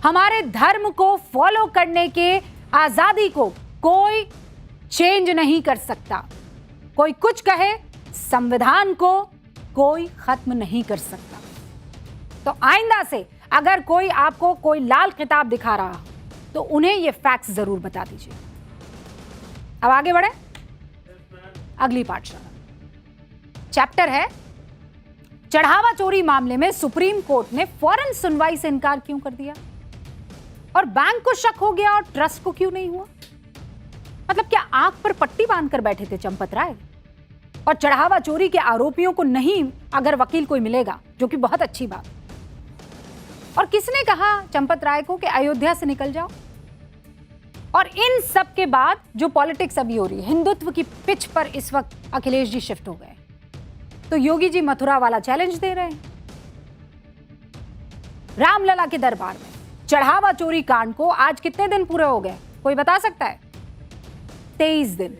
हमारे धर्म को फॉलो करने के आजादी को कोई चेंज नहीं कर सकता। कोई कुछ कहे, संविधान को कोई खत्म नहीं कर सकता। तो आइंदा से अगर कोई आपको कोई लाल किताब दिखा रहा तो उन्हें ये फैक्ट्स जरूर बता दीजिए। अब आगे बढ़े अगली पाठशाला। चैप्टर है चढ़ावा चोरी मामले में सुप्रीम कोर्ट ने फौरन सुनवाई से इनकार क्यों कर दिया, और बैंक को शक हो गया और ट्रस्ट को क्यों नहीं हुआ। मतलब क्या आंख पर पट्टी बांधकर बैठे थे चंपत राय, और चढ़ावा चोरी के आरोपियों को नहीं अगर वकील कोई मिलेगा, जो कि बहुत अच्छी बात। और किसने कहा चंपत राय को कि अयोध्या से निकल जाओ। और इन सब के बाद जो पॉलिटिक्स अभी हो रही है, हिंदुत्व की पिच पर इस वक्त अखिलेश जी शिफ्ट हो गए, तो योगी जी मथुरा वाला चैलेंज दे रहे हैं। रामलला के दरबार में चढ़ावा चोरी कांड को आज कितने दिन पूरे हो गए, कोई बता सकता है? 23 दिन।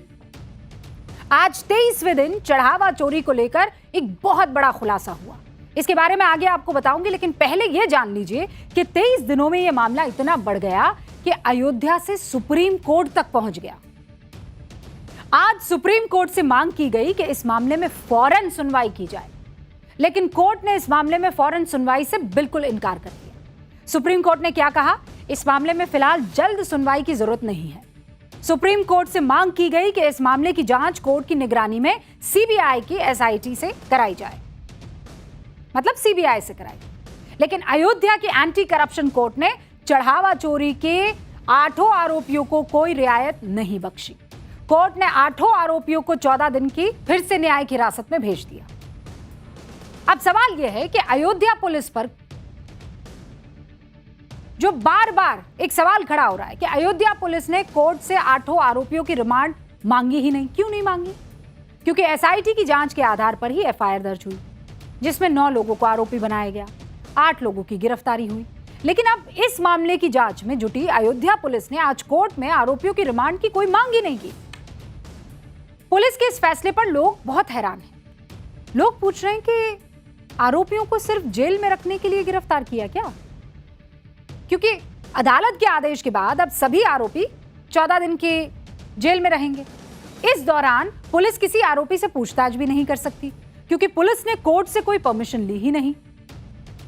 आज 23वें दिन चढ़ावा चोरी को लेकर एक बहुत बड़ा खुलासा हुआ। इसके बारे में आगे आपको बताऊंगी, लेकिन पहले यह जान लीजिए कि 23 दिनों में यह मामला इतना बढ़ गया कि अयोध्या से सुप्रीम कोर्ट तक पहुंच गया। आज सुप्रीम कोर्ट से मांग की गई कि इस मामले में फौरन सुनवाई की जाए, लेकिन कोर्ट ने इस मामले में फौरन सुनवाई से बिल्कुल इनकार कर दिया। सुप्रीम कोर्ट ने क्या कहा? इस मामले में फिलहाल जल्द सुनवाई की जरूरत नहीं है। सुप्रीम कोर्ट से मांग की गई कि इस मामले की जांच कोर्ट की निगरानी में सीबीआई की एसआईटी से कराई जाए, मतलब सीबीआई से कराई। लेकिन अयोध्या की एंटी करप्शन कोर्ट ने चढ़ावा चोरी के 8 आरोपियों को कोई रियायत नहीं बख्शी। कोर्ट ने 8 आरोपियों को 14 दिन की फिर से न्यायिक हिरासत में भेज दिया। अब सवाल यह है कि अयोध्या पुलिस पर जो बार बार एक सवाल खड़ा हो रहा है कि अयोध्या पुलिस ने कोर्ट से 8 आरोपियों की रिमांड मांगी ही नहीं। क्यों नहीं मांगी? क्योंकि एसआईटी की जांच के आधार पर ही एफआईआर दर्ज हुई, जिसमें 9 लोगों को आरोपी बनाया गया, 8 लोगों की गिरफ्तारी हुई। लेकिन अब इस मामले की जांच में जुटी अयोध्या पुलिस ने आज कोर्ट में आरोपियों की रिमांड की कोई मांग ही नहीं की। पुलिस के इस फैसले पर लोग बहुत हैरान हैं। लोग पूछ रहे हैं कि आरोपियों को सिर्फ जेल में रखने के लिए गिरफ्तार किया क्या? क्योंकि अदालत के आदेश के बाद अब सभी आरोपी 14 दिन के जेल में रहेंगे। इस दौरान पुलिस किसी आरोपी से पूछताछ भी नहीं कर सकती, क्योंकि पुलिस ने कोर्ट से कोई परमिशन ली ही नहीं।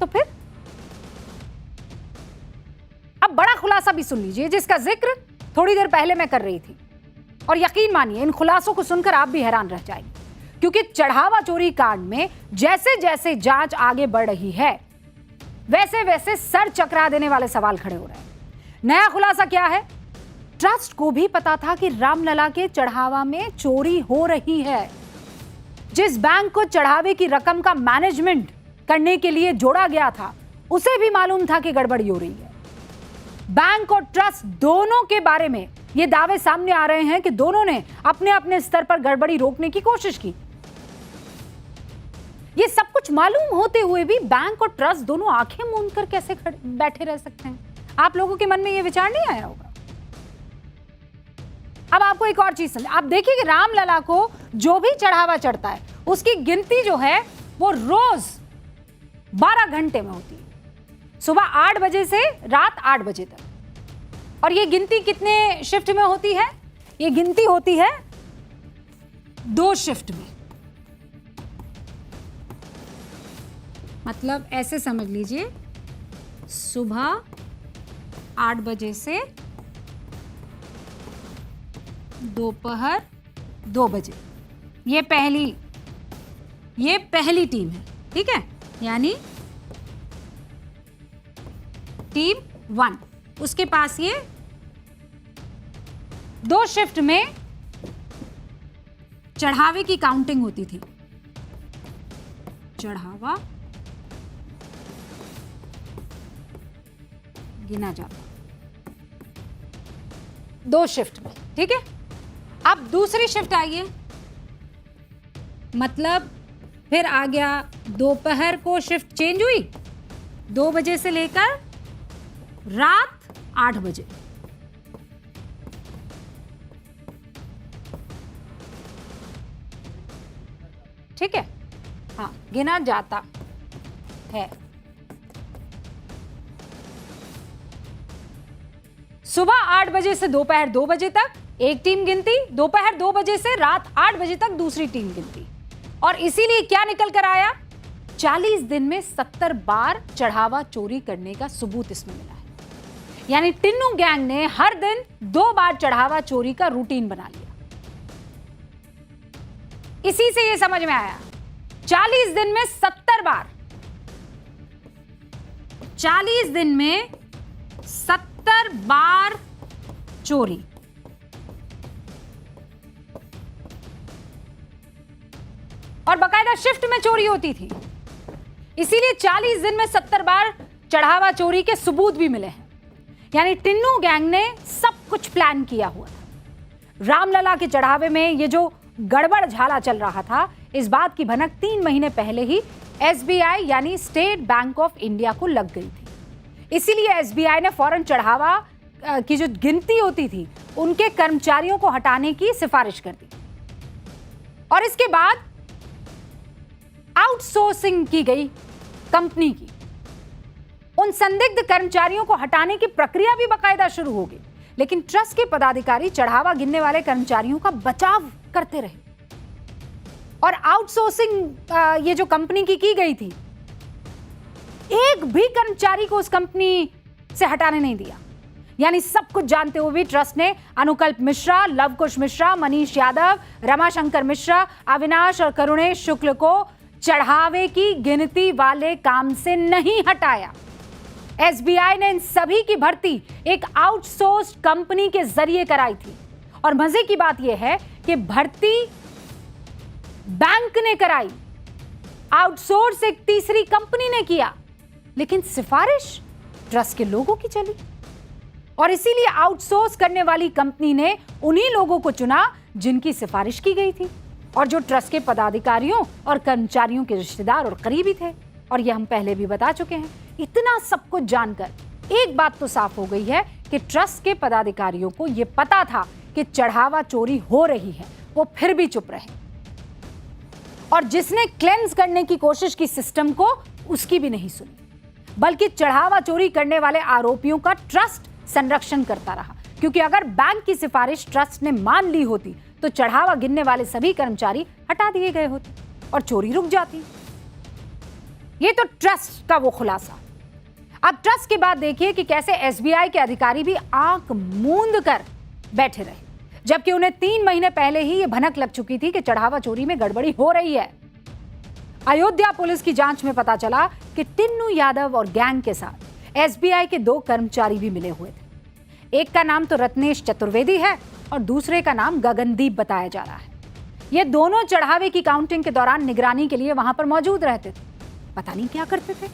तो फिर अब बड़ा खुलासा भी सुन लीजिए, जिसका जिक्र थोड़ी देर पहले मैं कर रही थी। और यकीन मानिए इन खुलासों को सुनकर आप भी हैरान रह जाएंगे, क्योंकि चढ़ावा चोरी कांड में जैसे जैसे जांच आगे बढ़ रही है, वैसे वैसे सर चकरा देने वाले सवाल खड़े हो रहे हैं। नया खुलासा क्या है? ट्रस्ट को भी पता था कि रामलला के चढ़ावा में चोरी हो रही है। जिस बैंक को चढ़ावे की रकम का मैनेजमेंट करने के लिए जोड़ा गया था, उसे भी मालूम था कि गड़बड़ी हो रही है। बैंक और ट्रस्ट दोनों के बारे में ये दावे सामने आ रहे हैं कि दोनों ने अपने अपने स्तर पर गड़बड़ी रोकने की कोशिश की। ये सब कुछ मालूम होते हुए भी बैंक और ट्रस्ट दोनों आंखें मूंद कर कैसे बैठे रह सकते हैं? आप लोगों के मन में ये विचार नहीं आया होगा? अब आपको एक और चीज समझ, आप देखिए कि रामलला को जो भी चढ़ावा चढ़ता है, उसकी गिनती जो है वो रोज 12 घंटे में होती है, सुबह 8 बजे से रात 8 बजे तक। और ये गिनती कितने शिफ्ट में होती है? ये गिनती होती है 2 शिफ्ट में। मतलब ऐसे समझ लीजिए, सुबह 8 बजे से दोपहर 2 बजे। ये पहली टीम है, ठीक है? यानी टीम 1, उसके पास ये 2 शिफ्ट में चढ़ावे की काउंटिंग होती थी। चढ़ावा गिना जाता 2 शिफ्ट में, ठीक है? अब दूसरी शिफ्ट आई है, मतलब फिर आ गया दोपहर को शिफ्ट चेंज हुई 2 बजे से लेकर रात 8 बजे। ठीक है? हाँ, गिना जाता है। सुबह 8 बजे से दोपहर 2 बजे तक एक टीम गिनती, दोपहर 2 बजे से रात 8 बजे तक दूसरी टीम गिनती। और इसीलिए क्या निकल कर आया, 40 दिन में 70 बार चढ़ावा चोरी करने का सबूत इसमें मिला है। यानी टिन्नू गैंग ने हर दिन 2 बार चढ़ावा चोरी का रूटीन बना लिया। इसी से यह समझ में आया, 40 दिन में 70 बार, 40 दिन में 70 बार चोरी। और बकायदा शिफ्ट में चोरी होती थी, इसीलिए 40 दिन में 70 बार चढ़ावा चोरी के सबूत भी मिले हैं। यानी टिन्नू गैंग ने सब कुछ प्लान किया हुआ था। रामलला के चढ़ावे में ये जो गड़बड़ झाला चल रहा था, इस बात की भनक 3 महीने पहले ही एसबीआई यानी स्टेट बैंक ऑफ इंडिया को लग गई थी। इसीलिए एसबीआई ने फौरन चढ़ावा की जो गिनती होती थी उनके कर्मचारियों को हटाने की सिफारिश कर दी। और इसके बाद आउटसोर्सिंग की गई कंपनी की। उन संदिग्ध कर्मचारियों को हटाने की प्रक्रिया भी बकायदा शुरू हो गई, लेकिन ट्रस्ट के पदाधिकारी चढ़ावा गिनने वाले कर्मचारियों का बचाव करते रहे। और आउटसोर्सिंग ये जो कंपनी की गई थी, एक भी कर्मचारी को उस कंपनी से हटाने नहीं दिया। यानी सब कुछ जानते हुए भी ट्रस्ट ने अनुकल्प मिश्रा, लवकुश मिश्रा, मनीष यादव, रमाशंकर मिश्रा, अविनाश और करुणेश शुक्ल को चढ़ावे की गिनती वाले काम से नहीं हटाया। एसबीआई ने इन सभी की भर्ती एक आउटसोर्स कंपनी के जरिए कराई थी। और मजे की बात यह है कि भर्ती बैंक ने कराई, आउटसोर्स एक तीसरी कंपनी ने किया, लेकिन सिफारिश ट्रस्ट के लोगों की चली। और इसीलिए आउटसोर्स करने वाली कंपनी ने उन्हीं लोगों को चुना जिनकी सिफारिश की गई थी और जो ट्रस्ट के पदाधिकारियों और कर्मचारियों के रिश्तेदार और करीबी थे। और यह हम पहले भी बता चुके हैं। इतना सब कुछ जानकर एक बात तो साफ हो गई है कि ट्रस्ट के पदाधिकारियों को यह पता था कि चढ़ावा चोरी हो रही है, वो फिर भी चुप रहे। और जिसने क्लेंस करने की कोशिश की सिस्टम को, उसकी भी नहीं सुनी, बल्कि चढ़ावा चोरी करने वाले आरोपियों का ट्रस्ट संरक्षण करता रहा। क्योंकि अगर बैंक की सिफारिश ट्रस्ट ने मान ली होती तो चढ़ावा गिनने वाले सभी कर्मचारी हटा दिए गए होते और चोरी रुक जाती। ये तो ट्रस्ट का वो खुलासा। अब ट्रस्ट के बाद देखिए कि कैसे एसबीआई के अधिकारी भी आंख मूंद कर बैठे रहे, जबकि उन्हें 3 महीने पहले ही ये भनक लग चुकी थी कि चढ़ावा चोरी में गड़बड़ी हो रही है। अयोध्या पुलिस की जांच में पता चला कि टिन्नू यादव और गैंग के साथ एसबीआई के 2 कर्मचारी भी मिले हुए थे। एक का नाम तो रत्नेश चतुर्वेदी है और दूसरे का नाम गगनदीप बताया जा रहा है। ये दोनों चढ़ावे की काउंटिंग के दौरान निगरानी के लिए वहां पर मौजूद रहते थे। पता नहीं क्या करते थे।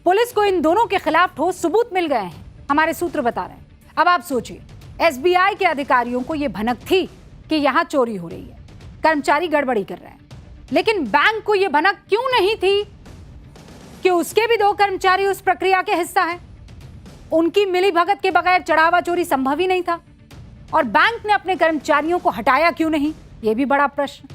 पुलिस को इन दोनों के खिलाफ ठोस सबूत मिल गए हैं, हमारे सूत्र बता रहे हैं। अब आप सोचिए, एसबीआई के अधिकारियों को यह भनक थी कि यहां चोरी हो रही है, कर्मचारी गड़बड़ी कर रहे हैं, लेकिन बैंक को यह भनक क्यों नहीं थी कि उसके भी 2 कर्मचारी उस प्रक्रिया के हिस्सा हैं? उनकी मिलीभगत के बगैर चढ़ावा चोरी संभव ही नहीं था। और बैंक ने अपने कर्मचारियों को हटाया क्यों नहीं, यह भी बड़ा प्रश्न।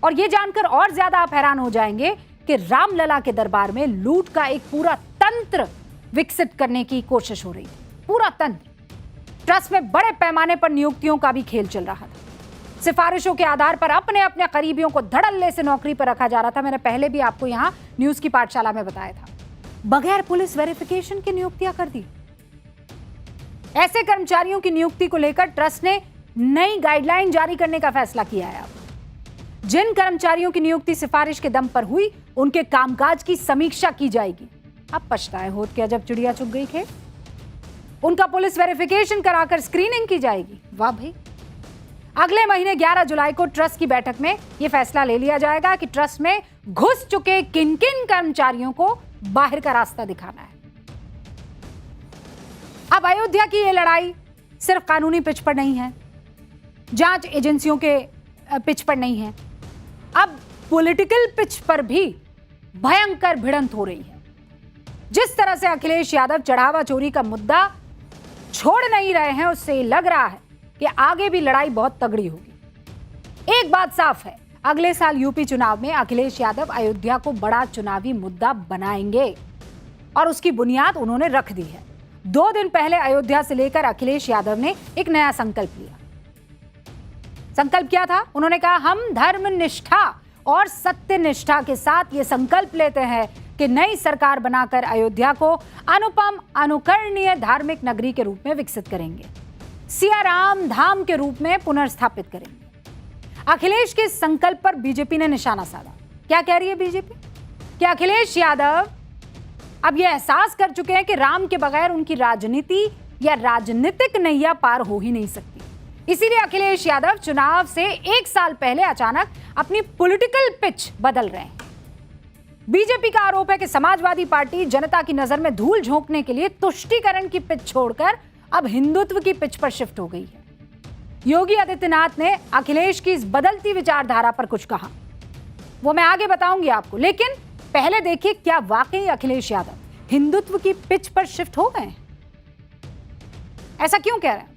और यह जानकर और ज्यादा आप हैरान हो जाएंगे कि रामलला के दरबार में लूट का एक पूरा तंत्र विकसित करने की कोशिश हो रही थी। पूरा तंत्र। ट्रस्ट में बड़े पैमाने पर नियुक्तियों का भी खेल चल रहा था। सिफारिशों के आधार पर अपने अपने करीबियों को धड़ल्ले से नौकरी पर रखा जा रहा था। मैंने पहले भी आपको यहां न्यूज की पाठशाला में बताया था। बगैर पुलिस वेरिफिकेशन की नियुक्तियां कर दी। ऐसे कर्मचारियों की नियुक्ति को लेकर ट्रस्ट ने नई गाइडलाइन जारी करने का फैसला किया है। अब जिन कर्मचारियों की नियुक्ति सिफारिश के दम पर हुई, उनके कामकाज की समीक्षा की जाएगी। अब पछताए होत क्या जब चिड़िया चुग गई खेत। उनका पुलिस वेरिफिकेशन कराकर स्क्रीनिंग की जाएगी। वाह भाई। अगले महीने 11 जुलाई को ट्रस्ट की बैठक में यह फैसला ले लिया जाएगा कि ट्रस्ट में घुस चुके किन किन कर्मचारियों को बाहर का रास्ता दिखाना है। अब अयोध्या की यह लड़ाई सिर्फ कानूनी पिच पर नहीं है, जांच एजेंसियों के पिच पर नहीं है, अब पॉलिटिकल पिच पर भी भयंकर भिड़ंत हो रही है। जिस तरह से अखिलेश यादव चढ़ावा चोरी का मुद्दा छोड़ नहीं रहे हैं, उससे लग रहा है कि आगे भी लड़ाई बहुत तगड़ी होगी। एक बात साफ है, अगले साल यूपी चुनाव में अखिलेश यादव अयोध्या को बड़ा चुनावी मुद्दा बनाएंगे और उसकी बुनियाद उन्होंने रख दी है। 2 दिन पहले अयोध्या से लेकर अखिलेश यादव ने एक नया संकल्प लिया। संकल्प क्या था? उन्होंने कहा, हम धर्म निष्ठा और सत्य निष्ठा के साथ ये संकल्प लेते हैं कि नई सरकार बनाकर अयोध्या को अनुपम अनुकरणीय धार्मिक नगरी के रूप में विकसित करेंगे, सियाराम धाम के रूप में पुनर्स्थापित करेंगे। अखिलेश के संकल्प पर बीजेपी ने निशाना साधा। क्या कह रही है बीजेपी? कि अखिलेश यादव अब यह एहसास कर चुके हैं कि राम के बगैर उनकी राजनीति या राजनीतिक नैया पार हो ही नहीं सकती। इसीलिए अखिलेश यादव चुनाव से 1 साल पहले अचानक अपनी पॉलिटिकल पिच बदल रहे हैं। बीजेपी का आरोप है कि समाजवादी पार्टी जनता की नजर में धूल झोंकने के लिए तुष्टीकरण की पिच छोड़कर अब हिंदुत्व की पिच पर शिफ्ट हो गई है। योगी आदित्यनाथ ने अखिलेश की इस बदलती विचारधारा पर कुछ कहा, वो मैं आगे बताऊंगी आपको, लेकिन पहले देखिए क्या वाकई अखिलेश यादव हिंदुत्व की पिच पर शिफ्ट हो गए? ऐसा क्यों कह रहे हैं?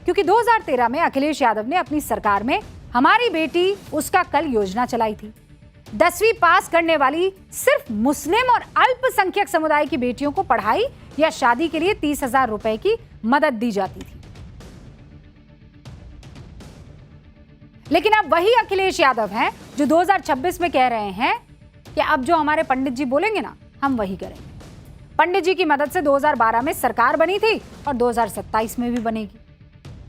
क्योंकि 2013 में अखिलेश यादव ने अपनी सरकार में हमारी बेटी उसका कल योजना चलाई थी। 10वीं पास करने वाली सिर्फ मुस्लिम और अल्पसंख्यक समुदाय की बेटियों को पढ़ाई या शादी के लिए 30,000 रुपए की मदद दी जाती थी। लेकिन अब वही अखिलेश यादव हैं जो 2026 में कह रहे हैं कि अब जो हमारे पंडित जी बोलेंगे ना, हम वही करेंगे। पंडित जी की मदद से 2012 में सरकार बनी थी और 2027 में भी बनेगी।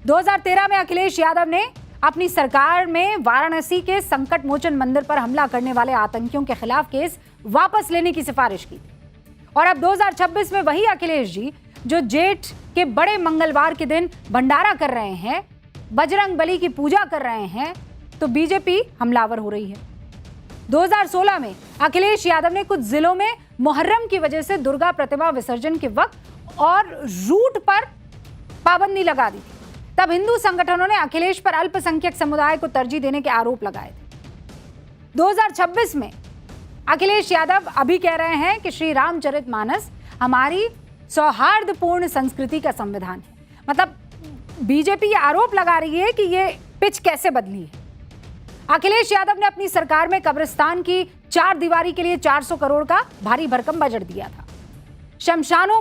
2013 में अखिलेश यादव ने अपनी सरकार में वाराणसी के संकट मोचन मंदिर पर हमला करने वाले आतंकियों के खिलाफ केस वापस लेने की सिफारिश की थी। और अब 2026 में वही अखिलेश जी जो जेठ के बड़े मंगलवार के दिन भंडारा कर रहे हैं, बजरंग बली की पूजा कर रहे हैं, तो बीजेपी हमलावर हो रही है। 2016 में अखिलेश यादव ने कुछ जिलों में मुहर्रम की वजह से दुर्गा प्रतिमा विसर्जन के वक्त और रूट पर पाबंदी लगा दी थी। तब हिंदू संगठनों ने अखिलेश पर अल्पसंख्यक समुदाय को तरजीह देने के आरोप लगाए थे। 2026 में अखिलेश यादव अभी कह रहे हैं कि श्री रामचरितमानस हमारी सौहार्दपूर्ण संस्कृति का संविधान है। मतलब बीजेपी ये आरोप लगा रही है कि ये पिच कैसे बदली है। अखिलेश यादव ने अपनी सरकार में कब्रिस्तान की 4 दीवारी के लिए 400 करोड़ का भारी भरकम बजट दिया था। शमशानों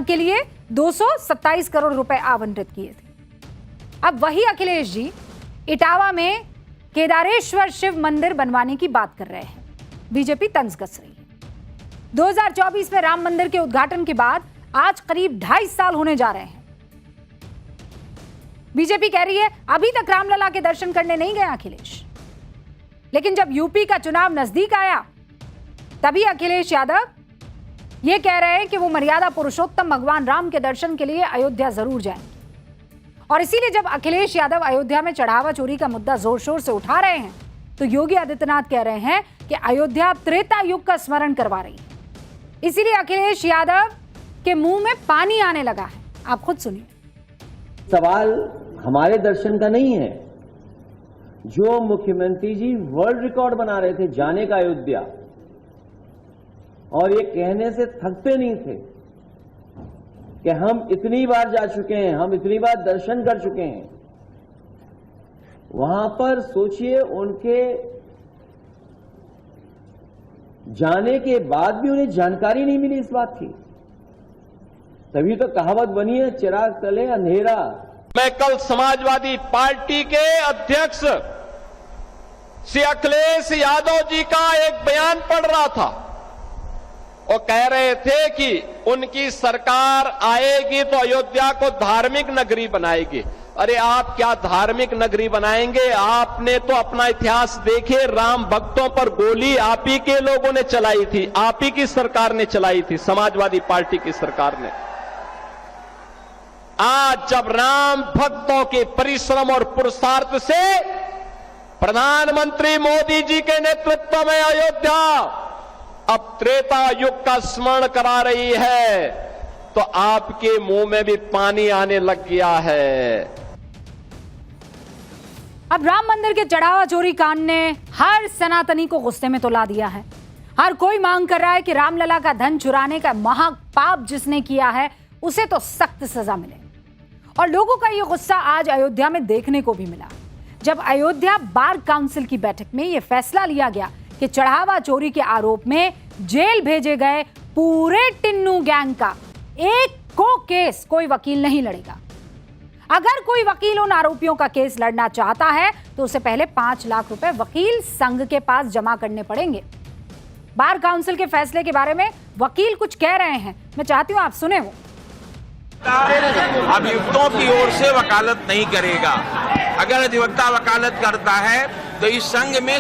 के लिए 227 करोड़ रुपए आवंटित किए थे। अब वही अखिलेश जी इटावा में केदारेश्वर शिव मंदिर बनवाने की बात कर रहे हैं। बीजेपी तंज कस रही है। 2024 में राम मंदिर के उद्घाटन के बाद आज करीब 2.5 साल होने जा रहे हैं। बीजेपी कह रही है अभी तक रामलला के दर्शन करने नहीं गए अखिलेश। लेकिन जब यूपी का चुनाव नजदीक आया तभी अखिलेश यादव ये कह रहे हैं कि वो मर्यादा पुरुषोत्तम भगवान राम के दर्शन के लिए अयोध्या जरूर जाएंगे। और इसीलिए जब अखिलेश यादव अयोध्या में चढ़ावा चोरी का मुद्दा जोर शोर से उठा रहे हैं तो योगी आदित्यनाथ कह रहे हैं कि अयोध्या त्रेता युग का स्मरण करवा रही है। इसीलिए अखिलेश यादव के मुंह में पानी आने लगा है। आप खुद सुनिए। सवाल हमारे दर्शन का नहीं है। जो मुख्यमंत्री जी वर्ल्ड रिकॉर्ड बना रहे थे जाने का अयोध्या, और ये कहने से थकते नहीं थे कि हम इतनी बार जा चुके हैं, हम इतनी बार दर्शन कर चुके हैं। वहां पर सोचिए उनके जाने के बाद भी उन्हें जानकारी नहीं मिली इस बात की। तभी तो कहावत बनी है, चिराग तले अंधेरा। मैं कल समाजवादी पार्टी के अध्यक्ष श्री अखिलेश यादव जी का एक बयान पढ़ रहा था। वो कह रहे थे कि उनकी सरकार आएगी तो अयोध्या को धार्मिक नगरी बनाएगी। अरे आप क्या धार्मिक नगरी बनाएंगे? आपने तो अपना इतिहास देखे, राम भक्तों पर गोली आप ही के लोगों ने चलाई थी, आप ही की सरकार ने चलाई थी, समाजवादी पार्टी की सरकार ने। आज जब राम भक्तों के परिश्रम और पुरुषार्थ से प्रधानमंत्री मोदी जी के नेतृत्व में अयोध्या अब त्रेता युग का स्मरण करा रही है तो आपके मुंह में भी पानी आने लग गया है। अब राम मंदिर के चढ़ावा चोरी कांड ने हर सनातनी को गुस्से में तो ला दिया है। हर कोई मांग कर रहा है कि रामलला का धन चुराने का महापाप जिसने किया है उसे तो सख्त सजा मिले। और लोगों का यह गुस्सा आज अयोध्या में देखने को भी मिला, जब अयोध्या बार काउंसिल की बैठक में यह फैसला लिया गया कि चढ़ावा चोरी के आरोप में जेल भेजे गए पूरे टिन्नू गैंग का 1 को केस कोई वकील नहीं लड़ेगा। अगर कोई वकील उन आरोपियों का केस लड़ना चाहता है तो उसे पहले 5 लाख रुपए वकील संघ के पास जमा करने पड़ेंगे। बार काउंसिल के फैसले के बारे में वकील कुछ कह रहे हैं, मैं चाहती हूं आप सुने वो। अभियुक्तों की ओर से वकालत नहीं करेगा। अगर अधिवक्ता वकालत करता है तो इस संघ में